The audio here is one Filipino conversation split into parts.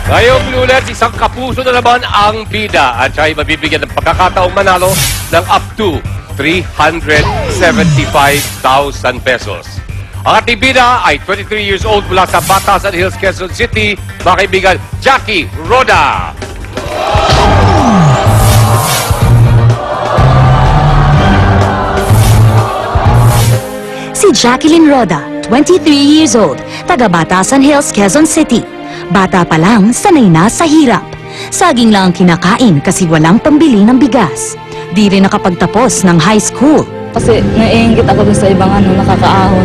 Ngayong Lunes, isang kapuso na naman ang bida at siya ay mabibigyan ng pagkakataong manalo ng up to 375,000 pesos. Ang ating bida ay 23 years old mula sa Batasan Hills, Quezon City, mga kaibigan, Jackie Roda. Si Jacqueline Roda, 23 years old, taga Batasan Hills, Quezon City. Bata pa lang, sanay na sa hirap. Saging lang ang kinakain kasi walang pambili ng bigas. Di rin nakapagtapos ng high school. Kasi naiinggit ako dun sa ibang nakakaahon.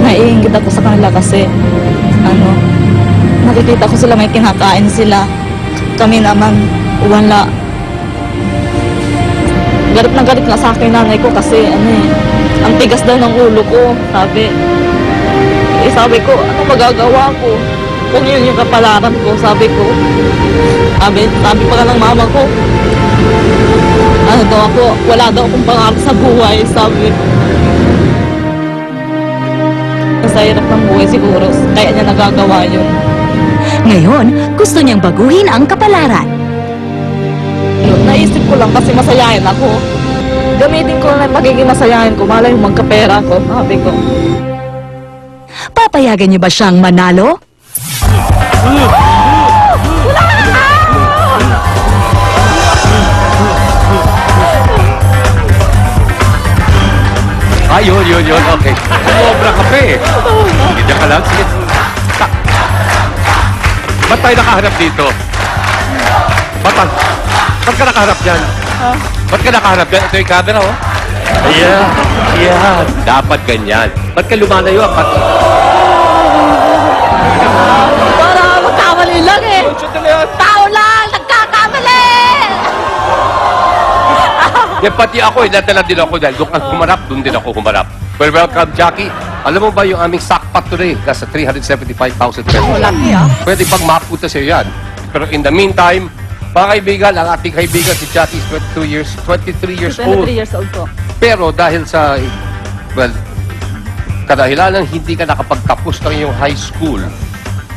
Naiinggit ako sa kanila kasi nakikita ko sila may kinakain sila. Kami naman, wala. Galit na galit na sa akin nanay ko kasi ang tigas daw ng ulo ko, sabi. Sabi ko, ano magagawa ko? Kung yun yung kapalaran ko, sabi ko. Sabi pa ka ng mama ko, wala daw akong pangarap sa buhay, sabi. Sa hirap ng buhay siguro, kaya niya nagagawa yun. Ngayon, gusto niyang baguhin ang kapalaran. Naisip ko lang kasi masayahin ako. Gamitin ko lang magiging masayahin ko, malay magkapera ko, sabi ko. Papayagan niyo ba siyang manalo? Yun. Okay. Sobra ka pa eh. Hindi ka lang. Sige. Ba't tayo nakaharap dito? Ba't ka nakaharap dyan? Ba't ka nakaharap dyan? Ito yung camera, oh. Yeah. Dapat ganyan. Ba't ka lumalayo? Para magkamali lang eh. Tao lang, nagkakamali! Pati ako, nadala din ako dahil doon ka humarap, doon din ako humarap. Well, welcome, Jackie. Alam mo ba yung aming sackpot today? Nasa 375,000 pesos. Laki ah. Pwede pang mapunta sa'yo yan. Pero in the meantime, mga kaibigan, ang ating kaibigan si Jackie is 23 years old. 23 years old po. Pero dahil sa, kadahilanan hindi ka nakapagtapos ng iyong high school.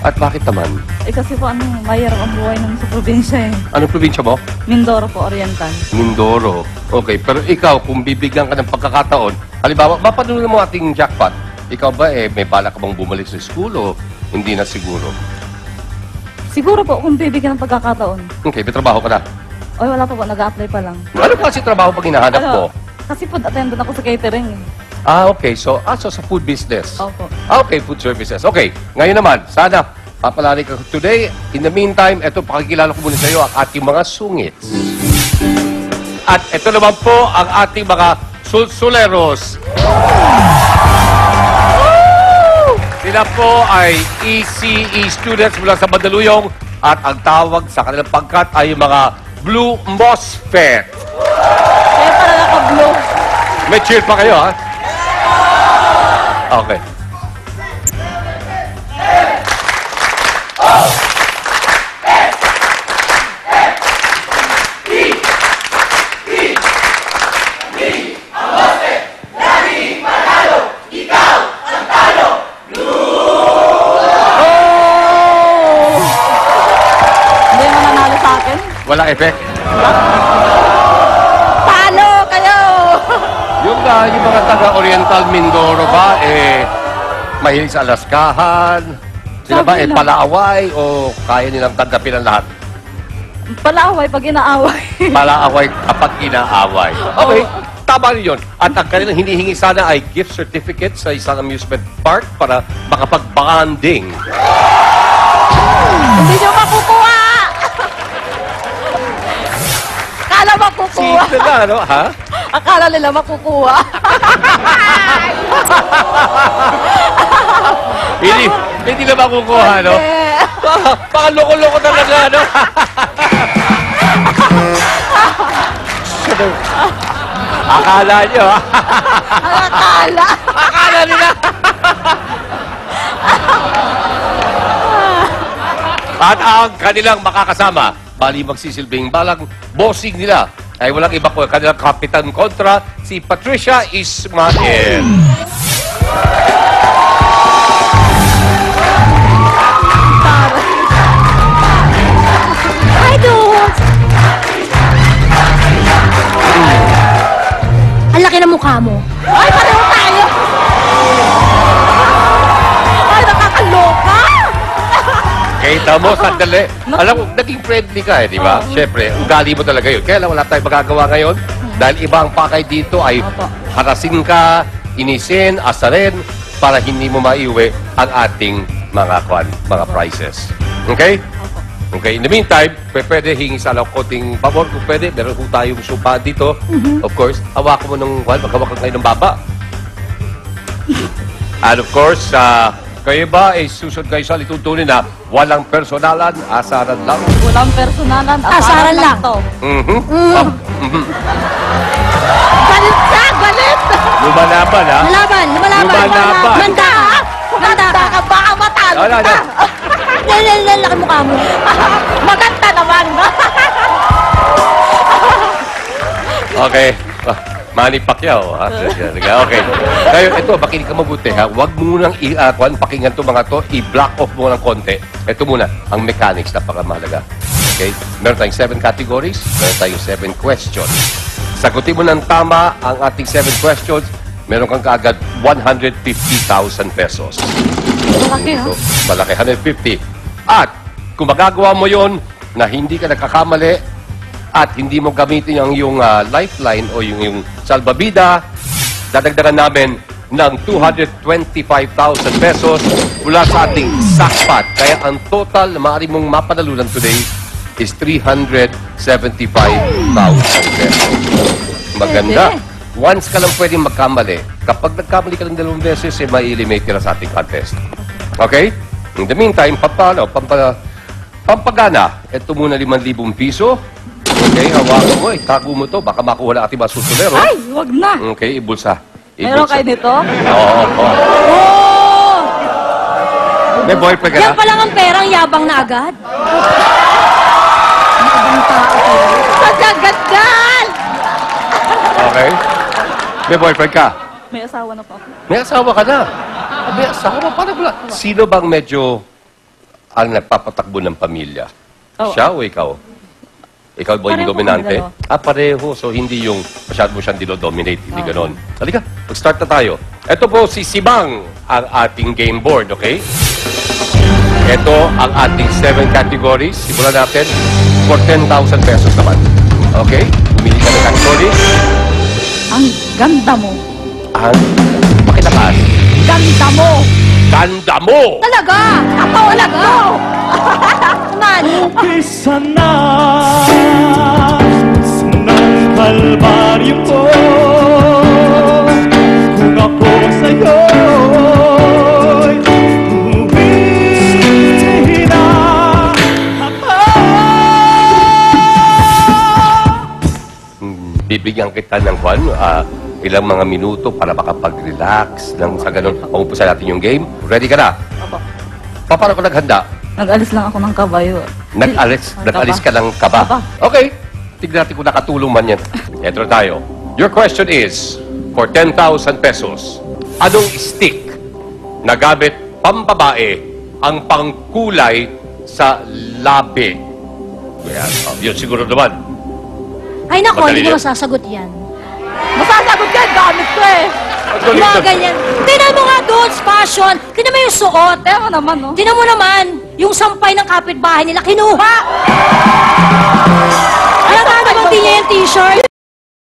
At bakit naman? Kasi po mahirap ang buhay namin sa probinsya eh. Anong probinsya mo? Mindoro po, Oriental. Mindoro. Okay, pero ikaw, kung bibigyan ka ng pagkakataon, halimbawa, mapanunan mo ating jackpot. Ikaw ba, may bala ka bang bumalik sa school o hindi na siguro? Siguro po, kung bibigyan ng pagkakataon. Okay, may trabaho ka na. Oy, wala pa po, nag-a-apply pa lang. Ano kasi trabaho pag hinahanap mo? Kasi food attendant ako sa catering eh. Okay. So sa food business. Opo. Okay, food services. Okay, ngayon naman, sana papalari ka today. In the meantime, ito, pakikilala ko muna sa iyo ang ating mga sungits. At ito naman po ang ating mga sulsuleros. Sila po ay ECE students mula sa Mandaluyong at ang tawag sa kanilang pangkat ay mga Blue MOSFET. Kaya para naka-blue. May cheer pa kayo, ha? Okay. Hindi mananalo sa akin. Walang effect. Talo kayo! Yung mga taga-Oriental Mindoro ba, mahilig sa alaskahan? Sila ba, Sabi lang. palaaway o kaya nilang tanggapin ang lahat? Palaaway pag inaaway. Palaaway kapag inaaway. Okay, tama rin yun. At ang kanilang hinihingi sana ay gift certificate sa isang amusement park para makapag-bonding. Hindi nyo makukuha! Akala makukuha. Simple na, ano? Ha? Akala nila makukuha. Hindi na makukuha, no? Baka loko-loko talaga, no? Akala nyo, ha? Akala. Akala nila. At ang kanilang makakasama, bali magsisilbing balang bossing nila, ay walang iba ko, kanilang kapitan kontra, si Patricia Ismael. Kita mo, sandali. Alam mo, naging friendly ka di ba? Siyempre, ugali mo talaga yun. Kaya lang wala tayong magagawa ngayon. Dahil iba ang pakay dito ay Opo. harasin ka, inisin, asarin, para hindi mo maiuwi ang ating mga prizes. Okay? Okay, in the meantime, pwede hingi sana ako konting pabor kung pwede. Meron kung tayong supa dito. Of course, hawakan mo ng maghawakan kayo ng baba. And of course, kayo ba ay susunod kayo sa lituntunin na walang personalan, asaran lang? Walang personalan. Asaran lang. to. Galit ka! Galit! Lumalaban, ha? Lumalaban! Lumalaban. Manda! Manda ka! Baka matalo Wala ka. na. Laki mukha mo. Maganda naman. Okay. Manny Pacquiao, ha? Okay. Ngayon, ito, makinig ka mabuti, ha? Huwag mo nang pakinggan to mga to, i-block off mo ng konti. Ito muna, ang mechanics, napakamahalaga. Okay? Meron tayong 7 categories, meron tayong 7 questions. Sagutin mo ng tama ang ating 7 questions, meron kang kaagad 150,000 pesos. Malaki, ha? So, malaki, 150. At, kung magagawa mo yon na hindi ka nagkakamali, at hindi mo gamitin ang iyong lifeline o yung salbabida, dadagdagan namin ng 225,000 pesos mula sa ating sackpot. Kaya ang total na maaari mong mapanalunan today is 375,000 pesos. Maganda. Once ka lang pwedeng magkamali. Kapag nagkamali ka ng 2 beses, may eliminate ka na sa ating contest. Okay? In the meantime, pampagana, ito muna 5,000 piso. Okay, hawakan mo. Itago mo to. Baka makuha na ating mga susunero. Ay, wag na. Okay, ibulsa. Meron kayo nito? Oo. Oh! May boyfriend ka Yan na? pa lang ang perang yabang na agad. Nakabang tao kayo. Kagagandal! Okay. May boyfriend ka? May asawa na po ako. May asawa ka na? May asawa? Parang wala. Sino bang medyo ang nagpapatakbo ng pamilya? Oo. Siya o ikaw? Ikaw ba yung Pareho dominante? kami Pareho. So, hindi yung masyado mo siyang dinodominate. Hindi ganon. Halika, mag-start na tayo. Ito po si Sibang, ang ating game board, okay? Ito ang ating 7 categories. Simulan natin for 10,000 pesos naman. Okay? Pumili ka ng categories. Ang ganda mo. Ang makilakas. Ganda mo! Ganda mo! Talaga! Ako talaga! Nani? Umpisa na ng kalbaryo ko. Kung ako sa'yo'y uwitin na ako. Bibigyan kita ng ilang mga minuto para makapag-relax sa ganun. Umpusan natin yung game. Ready ka na? Opo. Paano ko naghanda? Nag-alis lang ako ng kabayo. Nag-alis ka ng kaba? Kaba. Okay. Tignan natin kung nakatulong man yan. Ito na tayo. Your question is, for 10,000 pesos, anong stick na gamit pambabae ang pangkulay sa labi? Yan. Yun siguro naman. Ay nako, Madali hindi ko yan. masasagot yan. Masasagot yan! Gamit ko eh! Ang Mga ganyan. Tingnan mo nga doon, fashion. Tingnan mo yung suot. Pero naman, no? Tingnan mo naman, yung sampay ng kapitbahay nila, kinuha. Alam nga naman, din niya yung t-shirt.